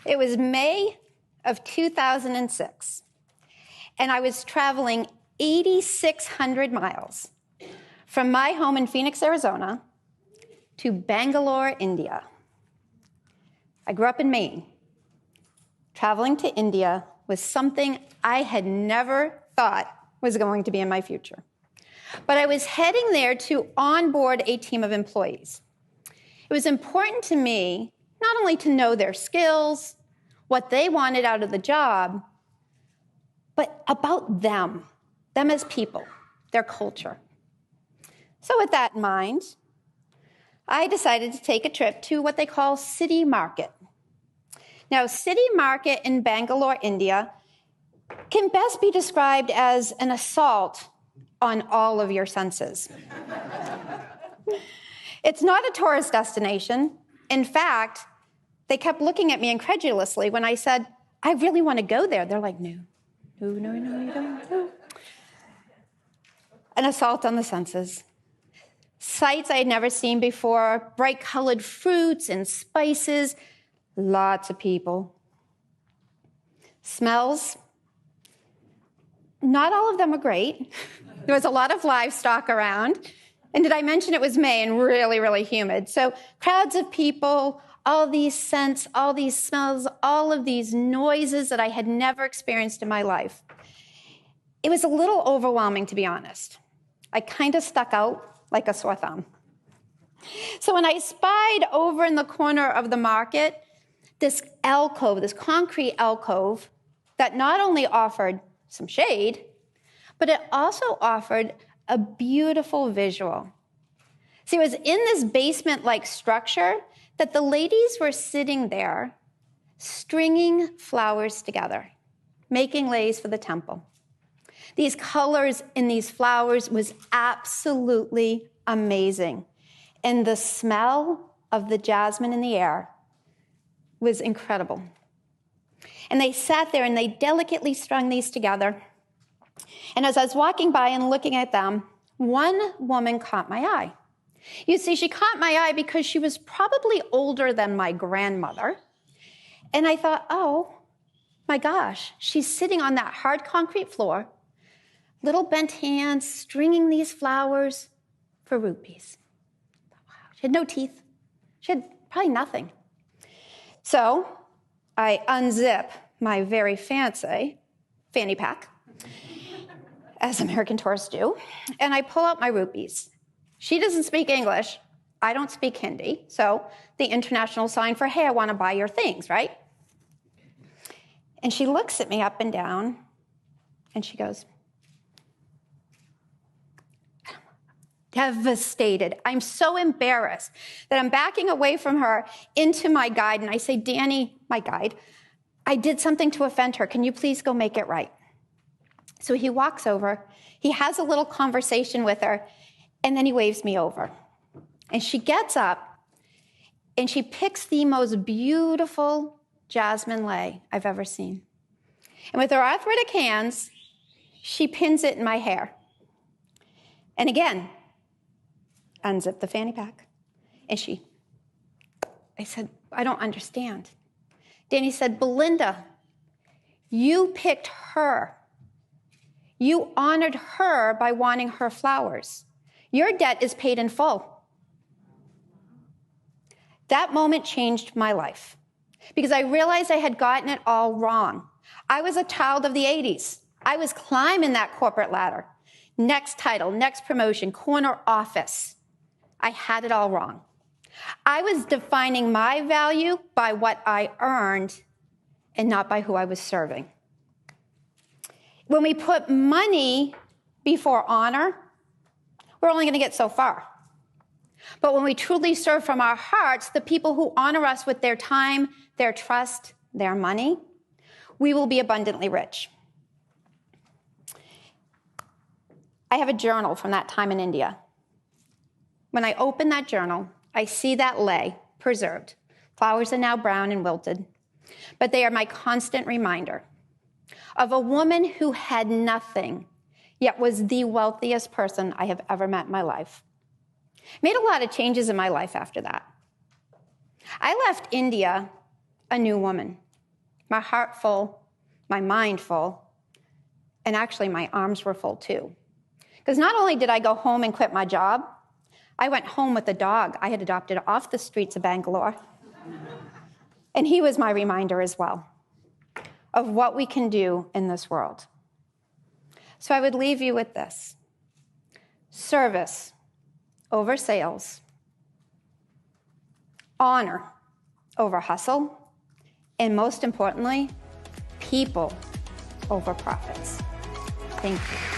It was May of 2006, and I was traveling 8,600 miles from my home in Phoenix, Arizona, to Bangalore, India. I grew up in Maine. Traveling to India was something I had never thought was going to be in my future. But I was heading there to onboard a team of employees. It was important to me not only to know their skills, what they wanted out of the job, but about them as people, their culture. So with that in mind, I decided to take a trip to what they call City Market. Now, City Market in Bangalore, India, can best be described as an assault on all of your senses. It's not a tourist destination. In fact, they kept looking at me incredulously when I said, I really want to go there. They're like, no, you don't. No. An assault on the senses. Sights I had never seen before, bright colored fruits and spices, lots of people. Smells, not all of them are great. There was a lot of livestock around. And did I mention it was May and really, really humid? So crowds of people, all these scents, all these smells, all of these noises that I had never experienced in my life. It was a little overwhelming, to be honest. I kind of stuck out like a sore thumb. So when I spied over in the corner of the market, this alcove, this concrete alcove that not only offered some shade, but it also offered a beautiful visual. See, it was in this basement-like structure that the ladies were sitting there, stringing flowers together, making leis for the temple. These colors in these flowers was absolutely amazing. And the smell of the jasmine in the air was incredible. And they sat there and they delicately strung these together. And as I was walking by and looking at them, one woman caught my eye. You see, she caught my eye because she was probably older than my grandmother. And I thought, oh, my gosh, she's sitting on that hard concrete floor, little bent hands, stringing these flowers for rupees. Wow. She had no teeth. She had probably nothing. So I unzip my very fancy fanny pack, as American tourists do, and I pull out my rupees. She doesn't speak English. I don't speak Hindi. So the international sign for, hey, I want to buy your things, right? And she looks at me up and down, and she goes, devastated. I'm so embarrassed that I'm backing away from her into my guide. And I say, Danny, my guide, I did something to offend her. Can you please go make it right? So he walks over. He has a little conversation with her. And then he waves me over. And she gets up and she picks the most beautiful jasmine lei I've ever seen. And with her arthritic hands, she pins it in my hair. And again, unzip the fanny pack. And I said, I don't understand. Danny said, Belinda, you picked her. You honored her by wanting her flowers. Your debt is paid in full. That moment changed my life because I realized I had gotten it all wrong. I was a child of the 80s. I was climbing that corporate ladder. Next title, next promotion, corner office. I had it all wrong. I was defining my value by what I earned and not by who I was serving. When we put money before honor, we're only going to get so far. But when we truly serve from our hearts, the people who honor us with their time, their trust, their money, we will be abundantly rich. I have a journal from that time in India. When I open that journal, I see that lei preserved. Flowers are now brown and wilted, but they are my constant reminder of a woman who had nothing, yet was the wealthiest person I have ever met in my life. Made a lot of changes in my life after that. I left India a new woman. my heart full, my mind full, and actually my arms were full too. Because not only did I go home and quit my job, I went home with a dog I had adopted off the streets of Bangalore. And he was my reminder as well of what we can do in this world. So I would leave you with this: service over sales, honor over hustle, and most importantly, people over profits. Thank you.